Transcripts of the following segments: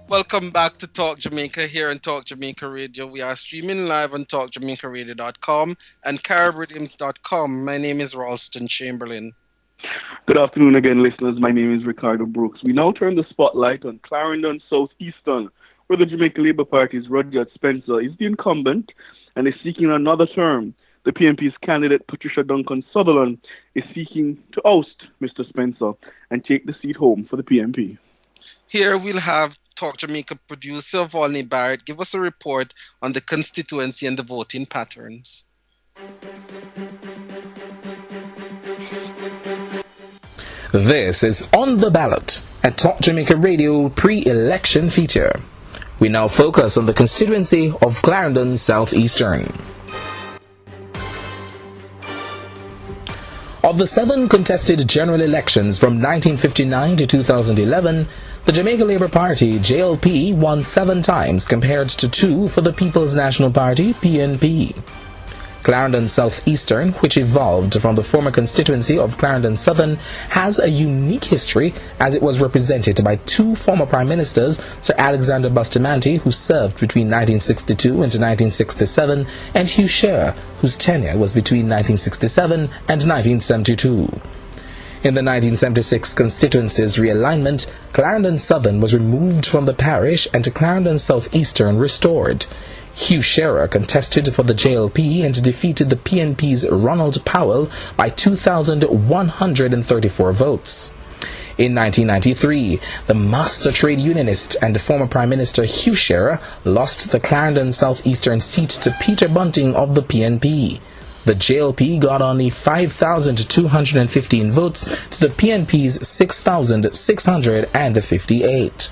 Welcome back to Talk Jamaica here on Talk Jamaica Radio. We are streaming live on talkjamaicaradio.com and caribbeans.com. My name is Ralston Chamberlain. Good afternoon again, listeners. My name is Ricardo Brooks. We now turn the spotlight on Clarendon, Southeastern, where the Jamaica Labour Party's Rudyard Spencer is the incumbent and is seeking another term. The PNP's candidate, Patricia Duncan-Sutherland, is seeking to oust Mr. Spencer and take the seat home for the PNP. Here we'll have Talk Jamaica producer Volney Barrett give us a report on the constituency and the voting patterns. This is On the Ballot, a Talk Jamaica Radio pre-election feature. We now focus on the constituency of Clarendon Southeastern. Of the 7 contested general elections from 1959 to 2011, the Jamaica Labour Party, JLP, won 7 times compared to 2 for the People's National Party, PNP. Clarendon Southeastern, which evolved from the former constituency of Clarendon Southern, has a unique history as it was represented by 2 former Prime Ministers, Sir Alexander Bustamante, who served between 1962 and 1967, and Hugh Shearer, whose tenure was between 1967 and 1972. In the 1976 constituency's realignment, Clarendon Southern was removed from the parish and Clarendon Southeastern restored. Hugh Shearer contested for the JLP and defeated the PNP's Ronald Powell by 2,134 votes. In 1993, the master trade unionist and former Prime Minister Hugh Shearer lost the Clarendon Southeastern seat to Peter Bunting of the PNP. The JLP got only 5,215 votes to the PNP's 6,658.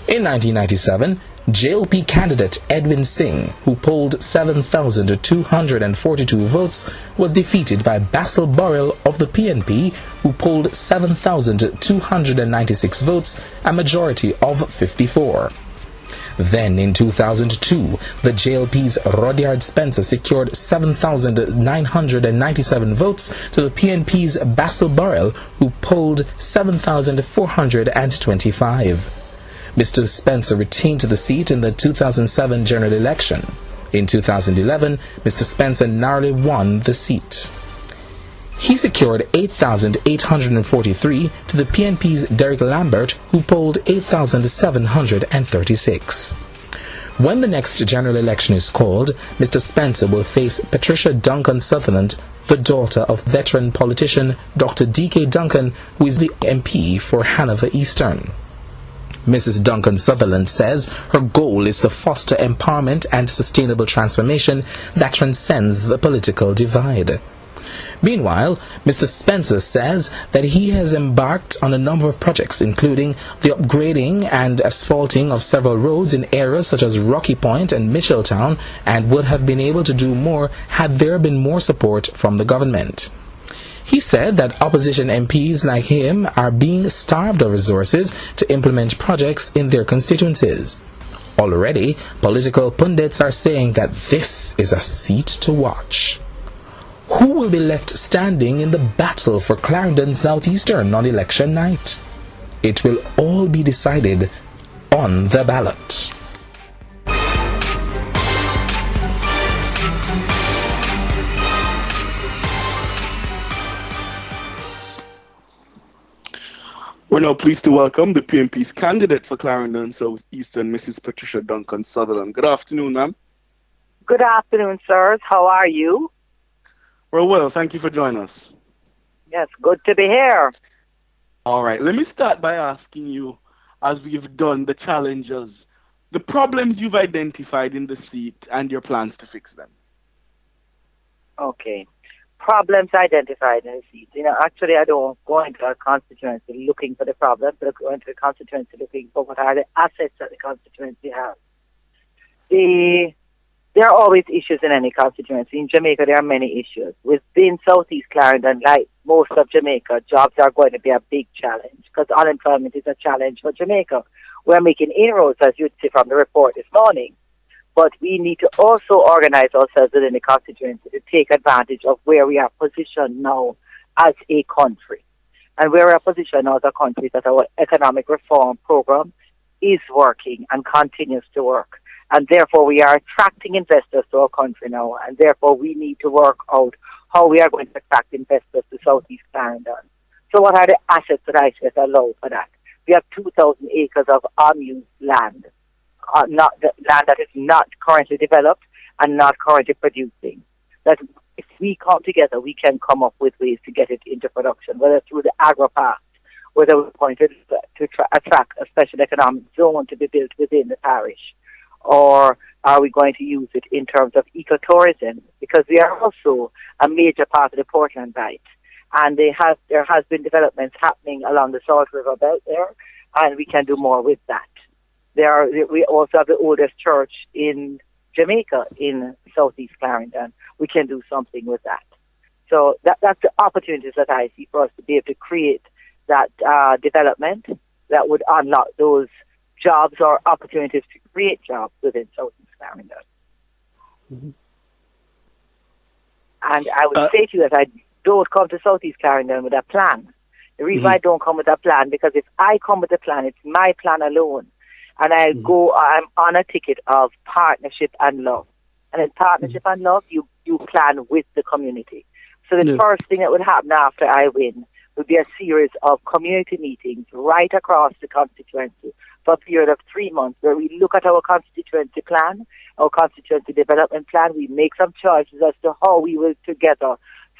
In 1997, JLP candidate Edwin Singh, who polled 7,242 votes, was defeated by Basil Burrell of the PNP, who polled 7,296 votes, a majority of 54. Then in 2002, the JLP's Rudyard Spencer secured 7,997 votes to the PNP's Basil Burrell, who polled 7,425. Mr. Spencer retained the seat in the 2007 general election. In 2011, Mr. Spencer narrowly won the seat. He secured 8,843 to the PNP's Derek Lambert, who polled 8,736. When the next general election is called, Mr. Spencer will face Patricia Duncan-Sutherland, the daughter of veteran politician Dr. D.K. Duncan, who is the MP for Hanover Eastern. Mrs. Duncan-Sutherland says her goal is to foster empowerment and sustainable transformation that transcends the political divide. Meanwhile, Mr. Spencer says that he has embarked on a number of projects, including the upgrading and asphalting of several roads in areas such as Rocky Point and Mitchelltown, and would have been able to do more had there been more support from the government. He said that opposition MPs like him are being starved of resources to implement projects in their constituencies. Already, political pundits are saying that this is a seat to watch. Who will be left standing in the battle for Clarendon Southeastern on election night? It will all be decided on the ballot. We're now pleased to welcome the PNP's candidate for Clarendon Southeastern, Mrs. Patricia Duncan-Sutherland. Good afternoon, ma'am. Good afternoon, sirs. How are you? We're well. Thank you for joining us. Yes, good to be here. All right. Let me start by asking you, as we've done the challenges, the problems you've identified in the seat and your plans to fix them. Okay. Problems identified in the seat. Actually, I don't go into a constituency looking for the problems, but I go into the constituency looking for what are the assets that the constituency has. There are always issues in any constituency. In Jamaica, there are many issues. Within Southeast Clarendon, like most of Jamaica, jobs are going to be a big challenge because unemployment is a challenge for Jamaica. We're making inroads, as you'd see from the report this morning. But we need to also organize ourselves within the constituency to take advantage of where we are positioned now as a country. And where we are positioned now as a country is that our economic reform program is working and continues to work. And therefore, we are attracting investors to our country now. And therefore, we need to work out how we are going to attract investors to Southeast Clarendon. So what are the assets that I should allow for that? We have 2,000 acres of unused land, land that is not currently developed and not currently producing. That if we come together, we can come up with ways to get it into production, whether through the agri-pact, whether we're going to attract a special economic zone to be built within the parish, or are we going to use it in terms of ecotourism? Because we are also a major part of the Portland Bight. And there has been developments happening along the Salt River belt there, and we can do more with that. We also have the oldest church in Jamaica in Southeast Clarendon. We can do something with that. So that's the opportunities that I see for us to be able to create that development that would unlock those jobs or opportunities to create jobs within Southeast Clarendon. Mm-hmm. And I would say to you that I don't come to Southeast Clarendon with a plan. The reason I don't come with a plan, because if I come with a plan, it's my plan alone. And I'm on a ticket of partnership and love. And in partnership and love, you plan with the community. So the first thing that would happen after I win would be a series of community meetings right across the constituency for a period of 3 months, where we look at our constituency plan, our constituency development plan. We make some choices as to how we will together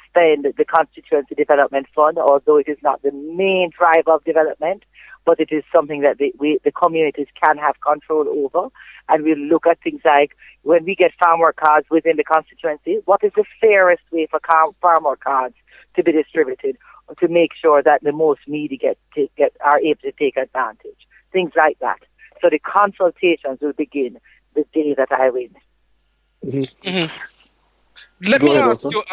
spend the constituency development fund, although it is not the main driver of development, but it is something that the communities can have control over. And we'll look at things like, when we get farmer cards within the constituency, what is the fairest way for farmer cards to be distributed, to make sure that the most needy are able to take advantage. Things like that. So the consultations will begin the day that I win. Mm-hmm. Mm-hmm. Let me ask you,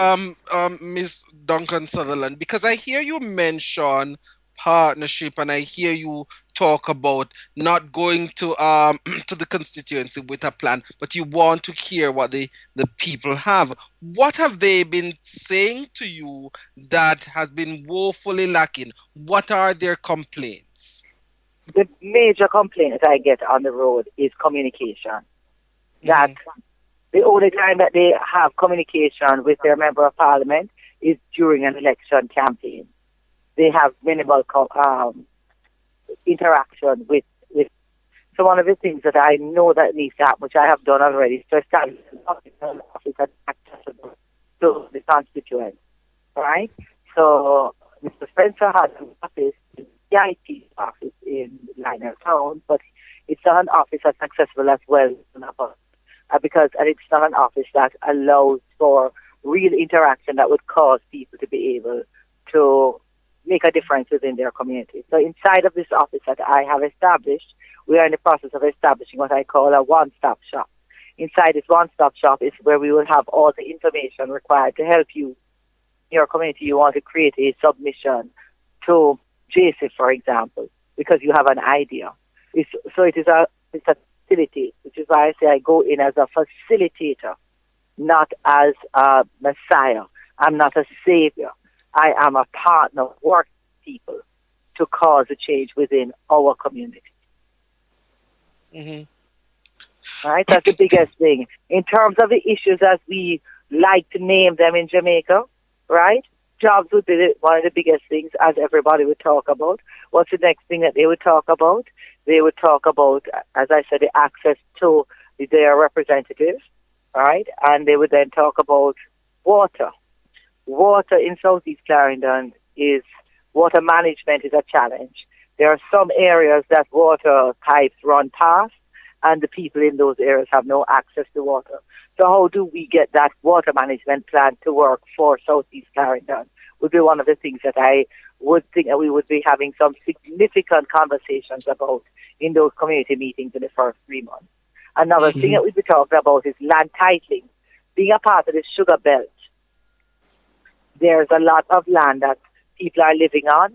Ms. Duncan-Sutherland, because I hear you mention partnership, and I hear you talk about not going to to the constituency with a plan, but you want to hear what the people have. What have they been saying to you that has been woefully lacking? What are their complaints? The major complaint that I get on the road is communication. That the only time that they have communication with their member of parliament is during an election campaign. They have minimal interaction with. So one of the things that I know that needs to happen, which I have done already, is to establish an office that's accessible to the constituents, right? So Mr. Spencer has an office, the IT office in Liner Town, but it's not an office that's accessible as well because it's not an office that allows for real interaction that would cause people to be able to make a difference within their community. So inside of this office that I have established, we are in the process of establishing what I call a one-stop shop. Inside this one-stop shop is where we will have all the information required to help you, your community. You want to create a submission to JSIF, for example, because you have an idea. It's a facility, which is why I say I go in as a facilitator, not as a messiah. I'm not a savior. I am a partner, work people to cause a change within our community. Mm-hmm. Right? That's the biggest thing. In terms of the issues as we like to name them in Jamaica, right? Jobs would be one of the biggest things, as everybody would talk about. What's the next thing that they would talk about? They would talk about, as I said, the access to their representatives, right? And they would then talk about water. Water in Southeast Clarendon water management is a challenge. There are some areas that water pipes run past, and the people in those areas have no access to water. So how do we get that water management plan to work for Southeast Clarendon would be one of the things that I would think that we would be having some significant conversations about in those community meetings in the first 3 months. Another thing that we'd be talking about is land titling. Being a part of the sugar belt, there's a lot of land that people are living on,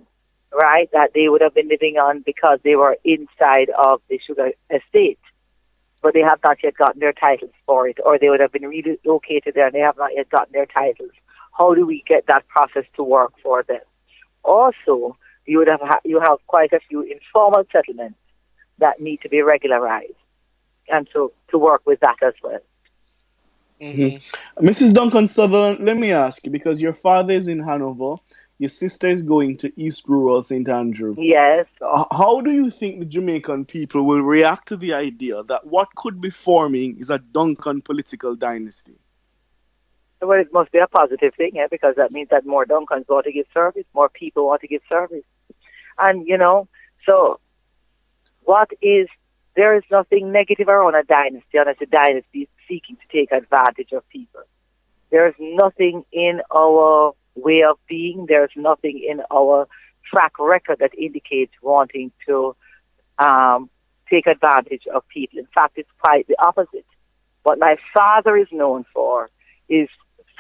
right, that they would have been living on because they were inside of the sugar estate, but they have not yet gotten their titles for it, or they would have been relocated there and they have not yet gotten their titles. How do we get that process to work for them? Also, you have quite a few informal settlements that need to be regularized, and so to work with that as well. Mrs. Duncan-Sutherland, let me ask you, because your father is in Hanover, your sister is going to East Rural St. Andrew. Yes. How do you think the Jamaican people will react to the idea that what could be forming is a Duncan political dynasty? Well, it must be a positive thing, because that means that more Duncans want to give service, more people want to give service. And, so there is nothing negative around a dynasty unless a dynasty is seeking to take advantage of people. There is nothing in our way of being, there's nothing in our track record that indicates wanting to take advantage of people. In fact, it's quite the opposite. What my father is known for is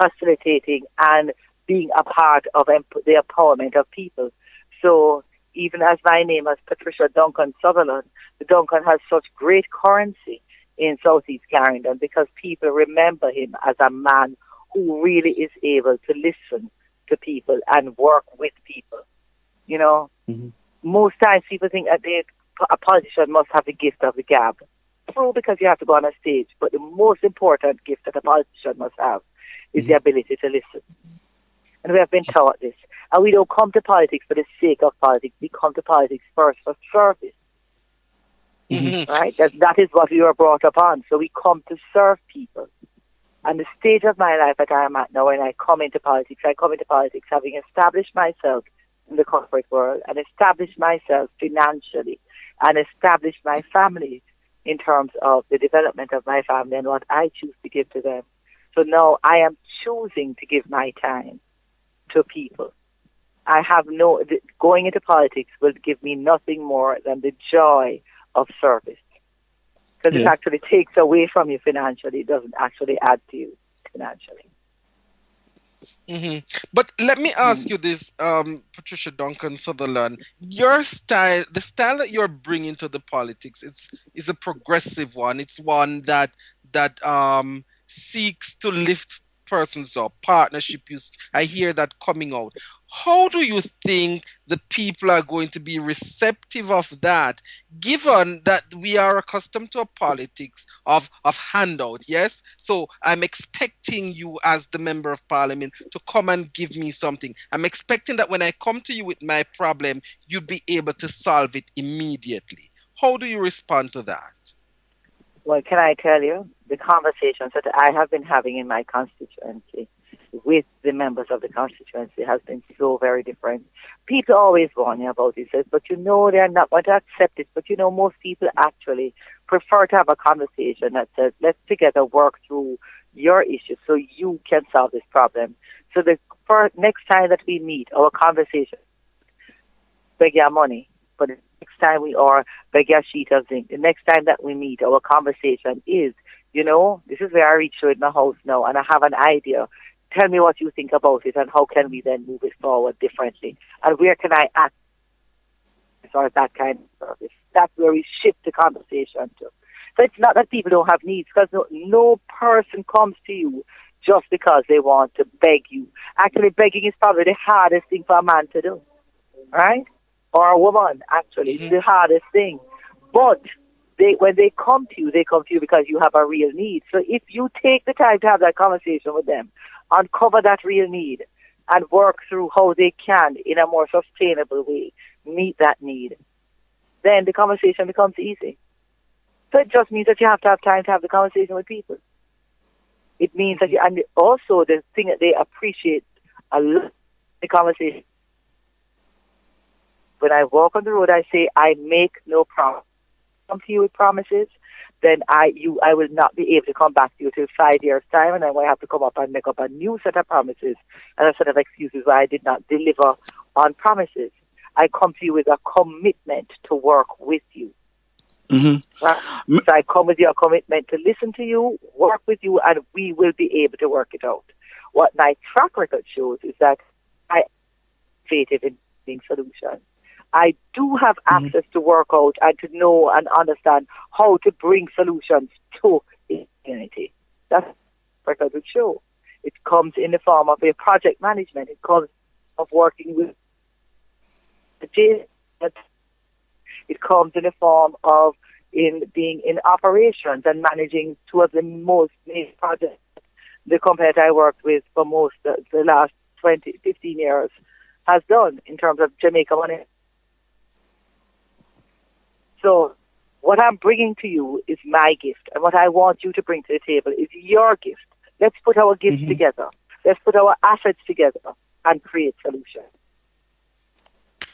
facilitating and being a part of the empowerment of people. So even as my name is Patricia Duncan-Sutherland, the Duncan has such great currency in Southeast Clarendon because people remember him as a man who really is able to listen to people and work with people. Most times people think that a politician must have the gift of the gab. True, because you have to go on a stage, but the most important gift that a politician must have is the ability to listen. And we have been taught this. And we don't come to politics for the sake of politics. We come to politics first for service. Right? That is what we were brought up on. So we come to serve people. And the stage of my life that I am at now, when I come into politics having established myself in the corporate world and established myself financially and established my family in terms of the development of my family and what I choose to give to them. So now I am choosing to give my time to people. Going into politics will give me nothing more than the joy of service. Because it actually takes away from you financially. It doesn't actually add to you financially. But let me ask you this, Patricia Duncan-Sutherland. Your style, the style that you're bringing to the politics, is a progressive one. It's one that seeks to lift persons up, partnership. I hear that coming out. How do you think the people are going to be receptive of that, given that we are accustomed to a politics of handout, yes? So I'm expecting you as the member of parliament to come and give me something. I'm expecting that when I come to you with my problem, you'll be able to solve it immediately. How do you respond to that? Well, can I tell you, the conversations that I have been having in my constituency with the members of the constituency has been so very different. People always warn you about it, but they're not going to accept it. But most people actually prefer to have a conversation that says, let's together work through your issues so you can solve this problem. So the next time that we meet, our conversation, beg your money, but the next time beg your sheet of zinc. The next time that we meet, our conversation is, this is where I reach to in my house now, and I have an idea. Tell me what you think about it, and how can we then move it forward differently? And where can I act or that kind of service? That's where we shift the conversation to. So it's not that people don't have needs, because no person comes to you just because they want to beg you. Actually, begging is probably the hardest thing for a man to do, right? Or a woman, actually. It's the hardest thing. But when they come to you because you have a real need. So if you take the time to have that conversation with them, uncover that real need, and work through how they can, in a more sustainable way, meet that need, then the conversation becomes easy. So it just means that you have to have time to have the conversation with people. It means that and also the thing that they appreciate a lot, the conversation. When I walk on the road, I say, I make no promise. Come to you with promises, then I will not be able to come back to you till 5 years' time, and then I have to come up and make up a new set of promises and a set of excuses why I did not deliver on promises. I come to you with a commitment to work with you. Right? So I come with your commitment to listen to you, work with you, and we will be able to work it out. What my track record shows is that I am creative in finding solutions. I do have access to work out and to know and understand how to bring solutions to the community. That's what record would show. It comes in the form of a project management. It comes of working with the It comes in the form of in being in operations and managing two of the most major projects the company that I worked with for most the last 15 years has done in terms of Jamaica money. So what I'm bringing to you is my gift, and what I want you to bring to the table is your gift. Let's put our gifts together. Let's put our assets together and create solutions.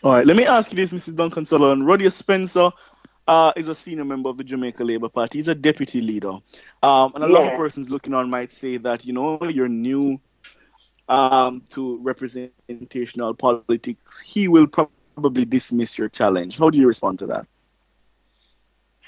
All right, let me ask you this, Mrs. Duncan-Sutherland. Rudyard Spencer is a senior member of the Jamaica Labour Party. He's a deputy leader. And a lot of persons looking on might say that, you're new to representational politics. He will probably dismiss your challenge. How do you respond to that?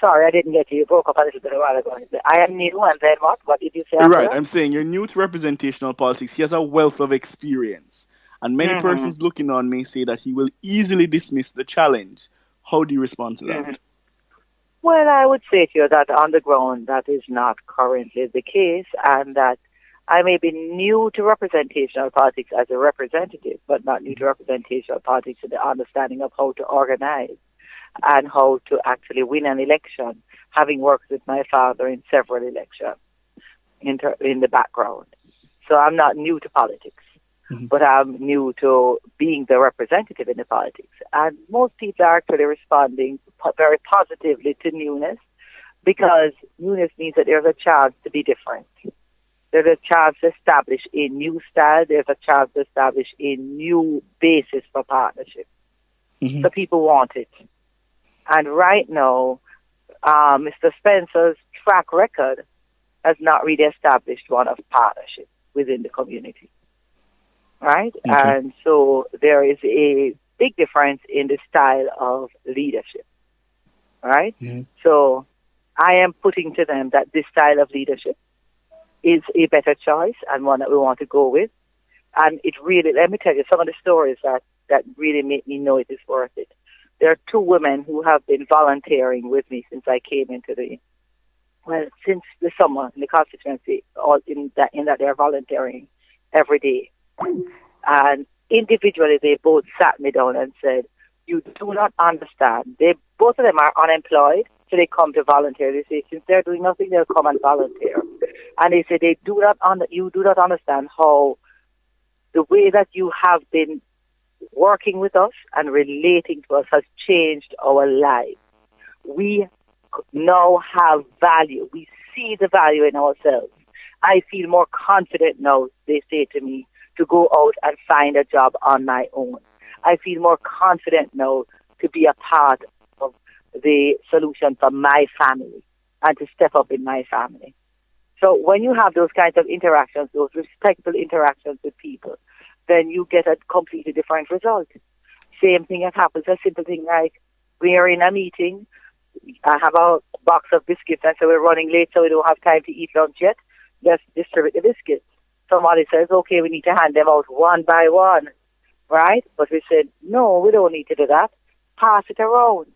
Sorry, I didn't get you. You broke up a little bit a while ago. I am new, and then what? What did you say? Right, I'm saying you're new to representational politics. He has a wealth of experience. And many persons looking on may say that he will easily dismiss the challenge. How do you respond to that? Well, I would say to you that on the ground that is not currently the case, and that I may be new to representational politics as a representative, but not new to representational politics in the understanding of how to organize and how to actually win an election, having worked with my father in several elections in the background. So I'm not new to politics, but I'm new to being the representative in the politics. And most people are actually responding very positively to newness, because newness means that there's a chance to be different. There's a chance to establish a new style. There's a chance to establish a new basis for partnership. So people want it. And right now, Mr. Spencer's track record has not really established one of partnership within the community. Right? And so there is a big difference in the style of leadership. Right? So I am putting to them that this style of leadership is a better choice and one that we want to go with. And it really, let me tell you some of the stories that really make me know it is worth it. There are two women who have been volunteering with me since I came into since the summer in the constituency, in that they're volunteering every day. And individually, they both sat me down and said, "You do not understand." Both of them are unemployed, so they come to volunteer. They say, since they're doing nothing, they'll come and volunteer. And they say, you do not understand how the way that you have been working with us and relating to us has changed our lives. We now have value. We see the value in ourselves. I feel more confident now, they say to me, to go out and find a job on my own. I feel more confident now to be a part of the solution for my family and to step up in my family. So when you have those kinds of interactions, those respectful interactions with people, then you get a completely different result. Same thing that happens, a simple thing like we're in a meeting, I have a box of biscuits and so we're running late so we don't have time to eat lunch yet. Let's distribute the biscuits. Somebody says, okay, we need to hand them out one by one, right? But we said, no, we don't need to do that. Pass it around.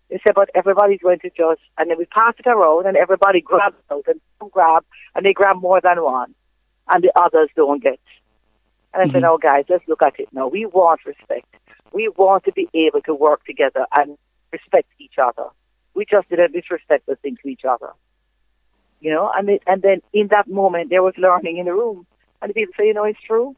They said, but everybody's going to just, and then we pass it around and everybody grabs out and they grab more than one and the others don't get. And I said, no, guys, let's look at it now. We want respect. We want to be able to work together and respect each other. We just did a disrespectful thing to each other. And then in that moment, there was learning in the room. And the people say, it's true.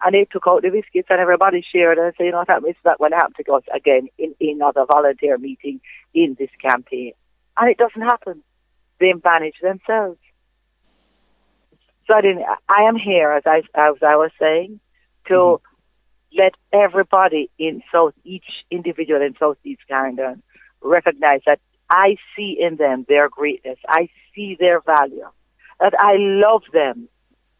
And they took out the biscuits and everybody shared and said, it's not going to happen to us again in another volunteer meeting in this campaign. And it doesn't happen. They manage themselves. So I am here, as I was saying, to let everybody each individual in Southeast Clarendon recognize that I see in them their greatness. I see their value. That I love them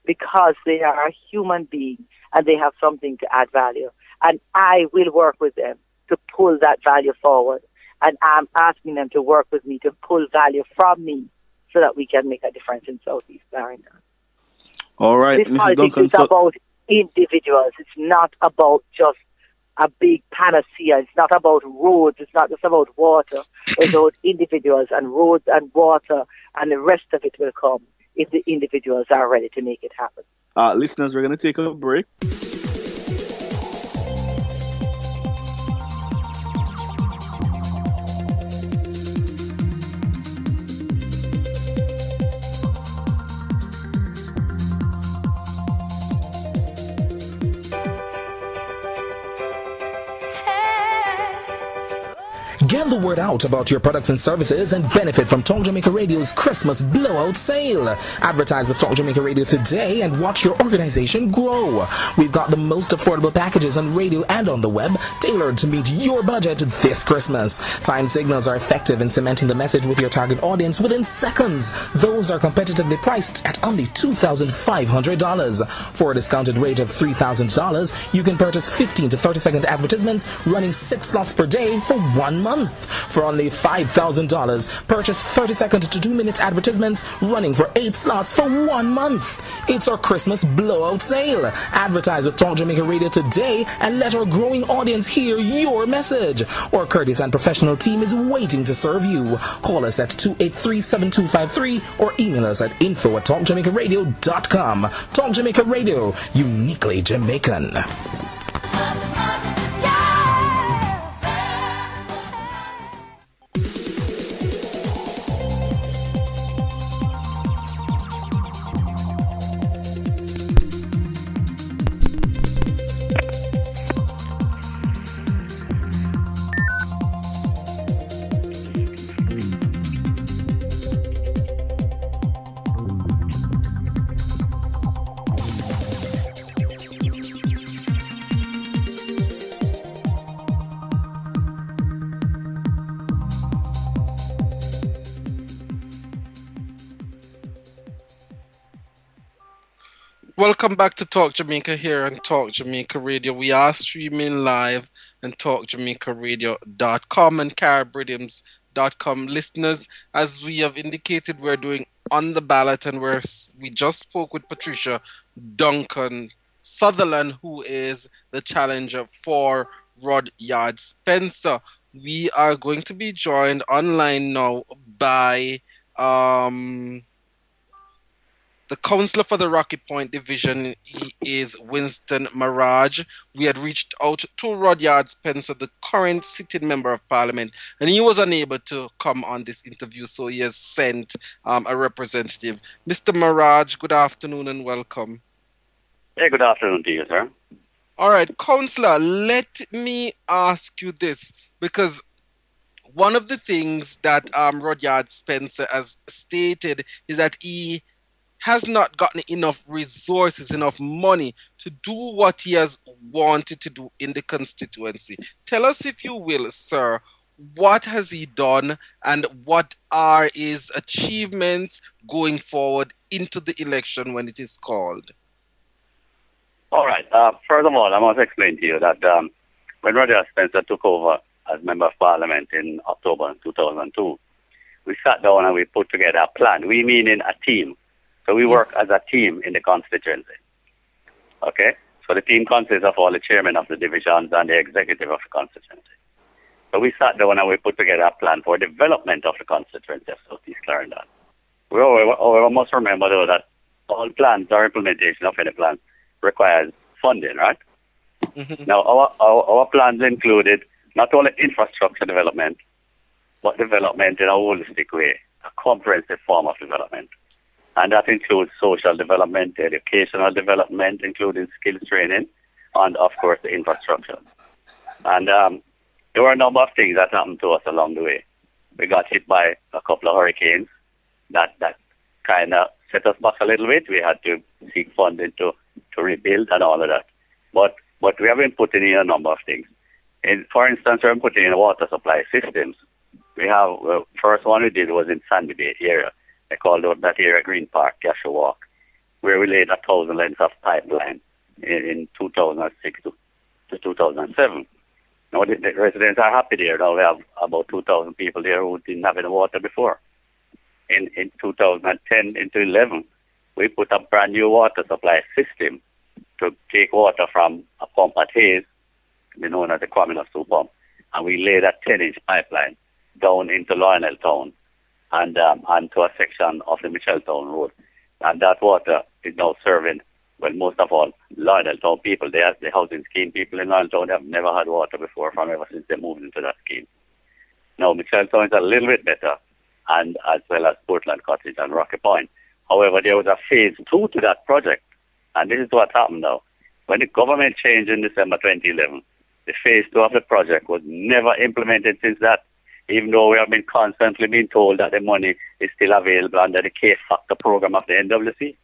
because they are a human being and they have something to add value. And I will work with them to pull that value forward. And I'm asking them to work with me to pull value from me so that we can make a difference in Southeast Clarendon. All right, this Mrs. politics Duncan, is about individuals. It's not about just a big panacea. It's not about roads. It's not just about water. It's about individuals and roads and water, and the rest of it will come if the individuals are ready to make it happen. Listeners, we're going to take a break. the word out about your products and services and benefit from Talk Jamaica Radio's Christmas blowout sale. Advertise with Talk Jamaica Radio today and watch your organization grow. We've got the most affordable packages on radio and on the web, tailored to meet your budget this Christmas. Time signals are effective in cementing the message with your target audience within seconds. Those are competitively priced at only $2,500. For a discounted rate of $3,000, you can purchase 15 to 30-second advertisements running 6 slots per day for 1 month. For only $5,000, purchase 30-second to 2-minute advertisements running for 8 slots for 1 month. It's our Christmas blowout sale. Advertise with Talk Jamaica Radio today and let our growing audience hear your message. Our courteous and professional team is waiting to serve you. Call us at 283-7253 or email us at info@talkjamaicaradio.com. Talk Jamaica Radio, uniquely Jamaican. Welcome back to Talk Jamaica here on Talk Jamaica Radio. We are streaming live on TalkJamaicaRadio.com and CaribRhythms.com. Listeners, as we have indicated, we're doing On the Ballot, and we just spoke with Patricia Duncan-Sutherland, who is the challenger for Rudyard Spencer. We are going to be joined online now by the councillor for the Rocky Point Division. He is Winston Maraj. We had reached out to Rudyard Spencer, the current sitting member of parliament, and he was unable to come on this interview, so he has sent a representative. Mr. Maraj, good afternoon and welcome. Hey, good afternoon to you, sir. All right, councillor, let me ask you this, because one of the things that Rudyard Spencer has stated is that he has not gotten enough resources, enough money to do what he has wanted to do in the constituency. Tell us, if you will, sir, what has he done and what are his achievements going forward into the election when it is called? All right. First of all, I must explain to you that when Rudyard Spencer took over as Member of Parliament in October 2002, we sat down and we put together a plan. We meaning a team. So we work as a team in the constituency. Okay? So the team consists of all the chairmen of the divisions and the executive of the constituency. So we sat down and we put together a plan for development of the constituency of South East Clarendon. We must remember, though, that all plans or implementation of any plan requires funding, right? Mm-hmm. Now, our plans included not only infrastructure development, but development in a holistic way, a comprehensive form of development. And that includes social development, educational development, including skills training, and, of course, the infrastructure. And there were a number of things that happened to us along the way. We got hit by a couple of hurricanes that kind of set us back a little bit. We had to seek funding to rebuild and all of that. But we have been putting in a number of things. For instance, we're putting in water supply systems. We have, first one we did was in Sandy Bay area. They called that area Green Park, Cashew Walk, where we laid 1,000 lengths of pipeline in 2006 to 2007. Now, the residents are happy there. Now we have about 2,000 people there who didn't have any water before. In 2010 into 11, we put a brand new water supply system to take water from a pump at Hayes, known as the Communal Soup Pump, and we laid a 10-inch pipeline down into Lionel Town and to a section of the Mitchelltown Road. And that water is now serving, well, most of all, Lionel Town people. The housing scheme people in Lionel Town have never had water before ever since they moved into that scheme. Now, Mitchelltown is a little bit better, and as well as Portland Cottage and Rocky Point. However, there was a phase 2 to that project, and this is what happened now. When the government changed in December 2011, the phase 2 of the project was never implemented since that. even though we have been constantly being told that the money is still available under the K-Factor program of the NWC.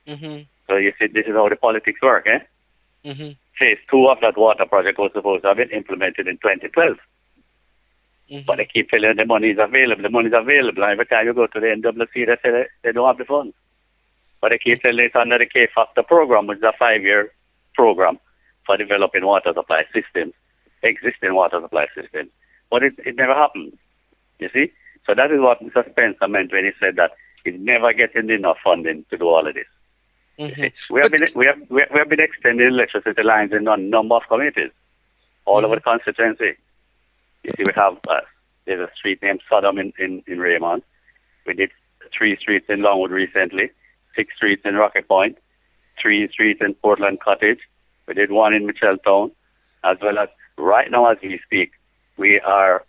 Mm-hmm. So you see, this is how the politics work, eh? Mm-hmm. Phase 2 of that water project was supposed to have been implemented in 2012. Mm-hmm. But they keep telling you the money is available. The money is available. And every time you go to the NWC, they say they don't have the funds. But they keep telling you it's under the K-Factor program, which is a 5-year program for developing water supply systems, existing water supply systems. But it never happened. You see? So that is what Mr. Spencer meant when he said that he's never getting enough funding to do all of this. Mm-hmm. We have been extending electricity lines in a number of communities all over the constituency. You see, we have there's a street named Sodom in Raymond. We did 3 streets in Longwood recently, 6 streets in Rocky Point, 3 streets in Portland Cottage. We did 1 in Mitchelltown, as well as right now as we speak, we are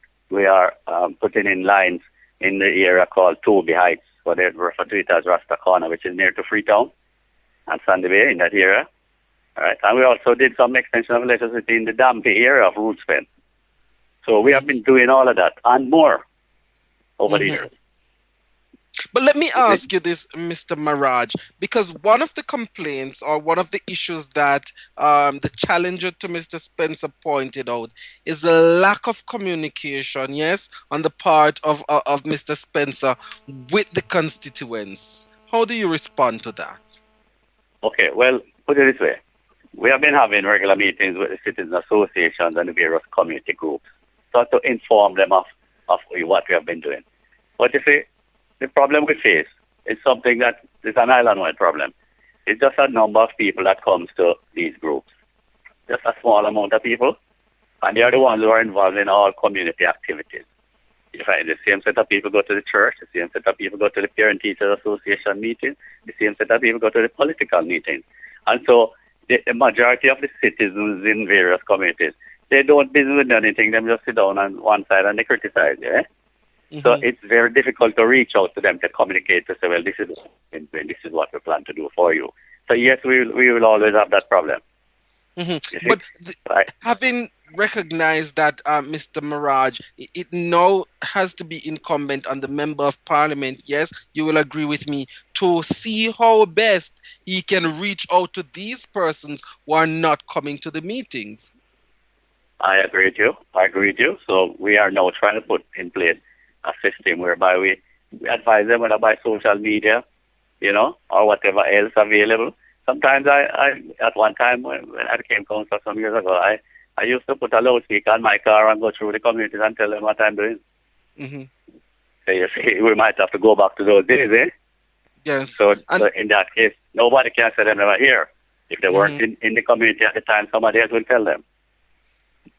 putting in lines in the area called Toby Heights, what they refer to it as Rasta Corner, which is near to Freetown and Sandy Bay in that area. All right, and we also did some extension of electricity in the Dampy area of Rootspen. So we have been doing all of that and more over the years. But let me ask you this, Mr. Maraj, because one of the complaints or one of the issues that the challenger to Mr. Spencer pointed out is the lack of communication, yes, on the part of Mr. Spencer with the constituents. How do you respond to that? Okay, well, put it this way. We have been having regular meetings with the citizens associations and the various community groups to inform them of what we have been doing. But you see, the problem we face is something that is an island-wide problem. It's just a number of people that comes to these groups. Just a small amount of people, and they are the ones who are involved in all community activities. You find the same set of people go to the church, the same set of people go to the Parent-Teacher Association meeting, the same set of people go to the political meeting. And so the majority of the citizens in various communities, they don't business with anything, they just sit down on one side and they criticize, yeah? Mm-hmm. So it's very difficult to reach out to them to communicate to say, well, this is what we plan to do for you. So yes, we will always have that problem. Mm-hmm. But having recognized that, Mr. Maraj, it now has to be incumbent on the Member of Parliament, yes, you will agree with me, to see how best he can reach out to these persons who are not coming to the meetings. I agree with you. So we are now trying to put in place a system whereby we advise them whether by social media, or whatever else available. Sometimes I at one time when I became councillor some years ago, I used to put a loudspeaker on my car and go through the communities and tell them what I'm doing. Mm-hmm. So you see, we might have to go back to those days, eh? Yes. So in that case, nobody can say they never here. If they weren't in the community at the time, somebody else will tell them.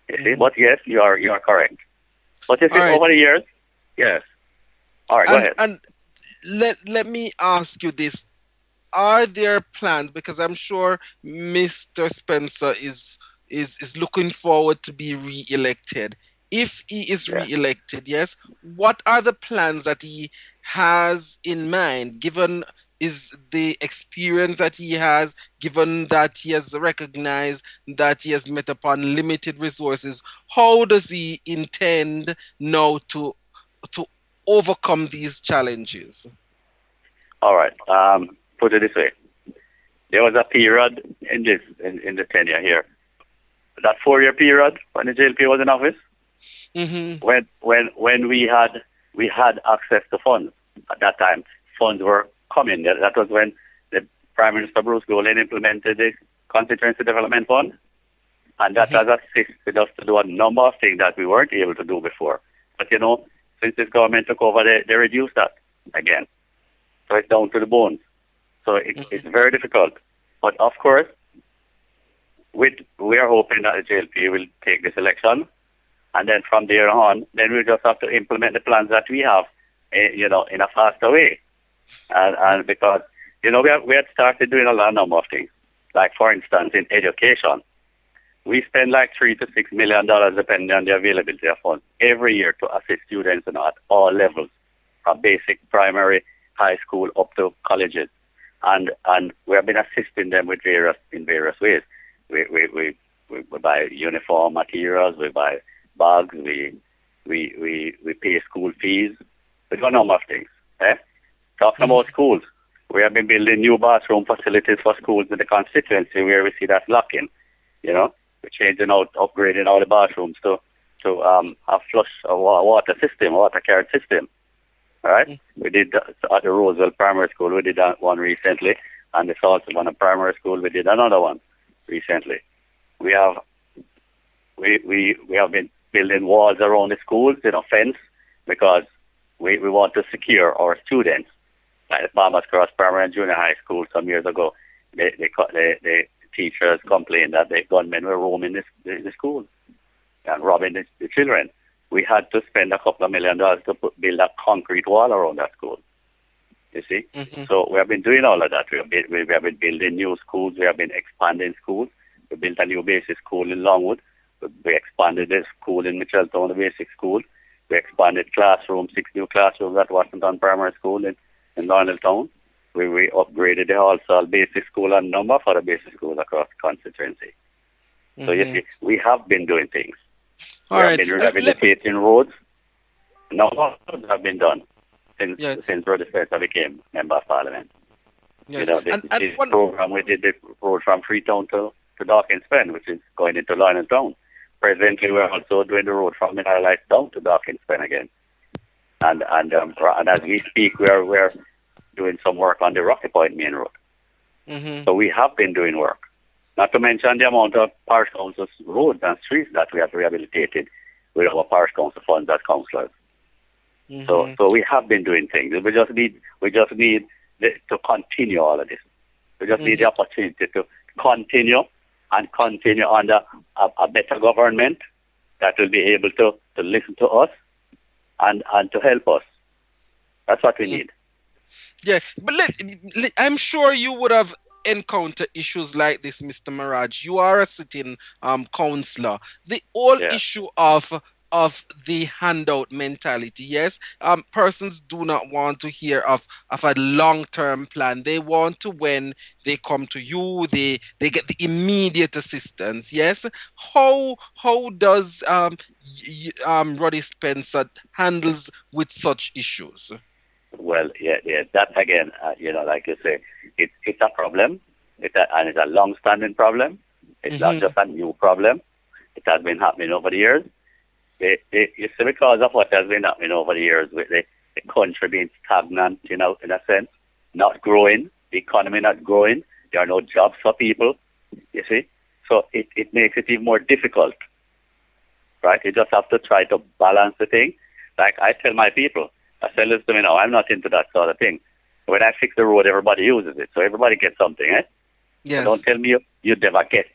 You see, but yes, you are correct. But you see, over the years, yes. All right, go ahead. And let me ask you this. Are there plans, because I'm sure Mr. Spencer is looking forward to be re-elected. If he is re-elected, yes, what are the plans that he has in mind, given is the experience that he has, given that he has recognized that he has met upon limited resources? How does he intend now to overcome these challenges? All right. Put it this way. There was a period in the tenure here, that 4-year period when the JLP was in office, when we had access to funds. At that time, funds were coming. That was when the Prime Minister Bruce Golding implemented the Constituency Development Fund, and that has assisted us to do a number of things that we weren't able to do before. But since this government took over, they reduced that again. So it's down to the bones. So it's very difficult. But of course, we are hoping that the JLP will take this election, and then from there on, then we just have to implement the plans that we have, in a faster way. And because, we had started doing a number of things. Like, for instance, in education, we spend like $3 to $6 million, depending on the availability of funds, every year to assist students at all levels, from basic, primary, high school, up to colleges. And we have been assisting them in various ways. We buy uniform materials, we buy bags, we we pay school fees. We do a number of things. Talking about schools, we have been building new bathroom facilities for schools in the constituency where we see that lacking. You know, we're changing out, upgrading all the bathrooms to a flush water system, water carriage system. All right, we did at the Roseville Primary School. We did that one recently, and the Saltsman Primary School. We did another one recently. We have been building walls around the schools, fence, because we want to secure our students. Like the Farmers Cross Primary and Junior High School some years ago, the teachers complained that the gunmen were roaming the school and robbing the children. We had to spend a couple of $1 million to build a concrete wall around that school. You see? So we have been doing all of that. We have been building new schools. We have been expanding schools. We built a new basic school in Longwood. We expanded the school in Mitchelltown, the basic school. We expanded classrooms, 6 new classrooms at Washington Primary School in Darnelltown. We upgraded the Halsall Basic School and number for the basic schools across the constituency. So you see, we have been doing things. We have been rehabilitating roads. No roads have been done since Rudyard Spencer became Member of Parliament. Yes. This program, we did the road from Freetown to Duncan-Sutherland, which is going into Clarendon. Presently, we're also doing the road from Maraj down to Duncan-Sutherland again. And as we speak, we're doing some work on the Rocky Point Main Road. So we have been doing work. Not to mention the amount of parish councils, roads and streets that we have rehabilitated with our parish council funds as councillors. So we have been doing things. We just need to continue all of this. We just need the opportunity to continue under a better government that will be able to listen to us and to help us. That's what we need. Yeah, but I'm sure you would have encountered issues like this, Mr. Maraj. You are a sitting councillor. The whole issue of the handout mentality, yes, persons do not want to hear of a long-term plan. They want to, when they come to you, they get the immediate assistance, yes. How does Rudyard Spencer handles with such issues? Well, that again, like you say, it's a problem, and it's a long-standing problem. It's not just a new problem. It has been happening over the years. You see, because of what has been happening over the years, with the country being stagnant, in a sense, not growing, the economy not growing, there are no jobs for people, you see. So it makes it even more difficult, right? You just have to try to balance the thing. Like I tell my people, I say, listen to me now, I'm not into that sort of thing. When I fix the road, everybody uses it, so everybody gets something, eh? Yes. So don't tell me you never get,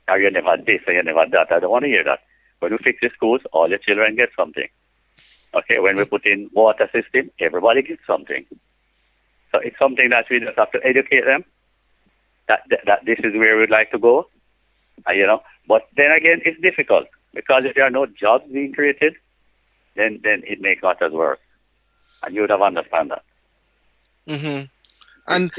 or you never this, or you never that. I don't want to hear that. When we fix the schools, all your children get something. Okay, when we put in water system, everybody gets something. So it's something that we just have to educate them that this is where we'd like to go. But then again, it's difficult because if there are no jobs being created, then it makes matters worse. And you would have understand that. And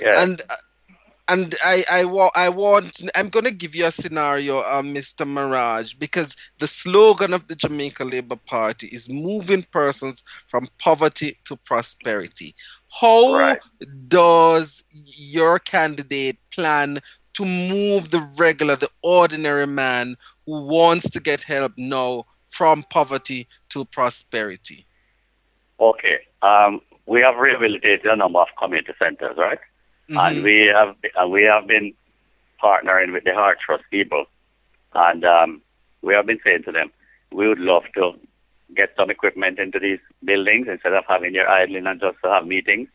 I'm going to give you a scenario, Mr. Maraj, because the slogan of the Jamaica Labour Party is moving persons from poverty to prosperity. How does your candidate plan to move the ordinary man who wants to get help now from poverty to prosperity? Okay. We have rehabilitated a number of community centers, right? And we have been partnering with the Heart Trust people, and we have been saying to them, we would love to get some equipment into these buildings instead of having your idling and just to have meetings,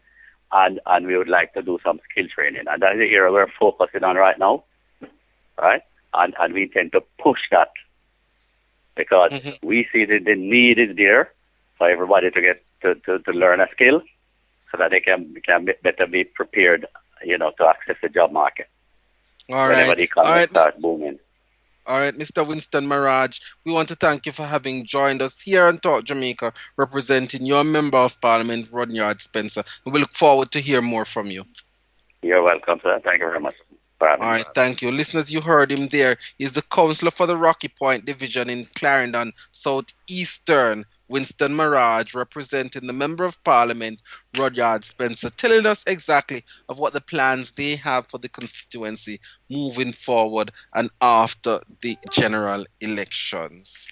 and we would like to do some skill training, and that's the area we're focusing on right now, right? And we intend to push that because we see that the need is there for everybody to get to learn a skill so that they can better be prepared, to access the job market. All right. Start booming. All right, Mr. Winston Maraj, we want to thank you for having joined us here on Talk Jamaica, representing your Member of Parliament, Rudyard Spencer. We look forward to hear more from you. You're welcome, sir. Thank you very much. All right, thank you. Listeners, you heard him there. He's the councillor for the Rocky Point Division in Clarendon, Southeastern. Winston Maraj, representing the Member of Parliament, Rudyard Spencer, telling us exactly of what the plans they have for the constituency moving forward and after the general elections.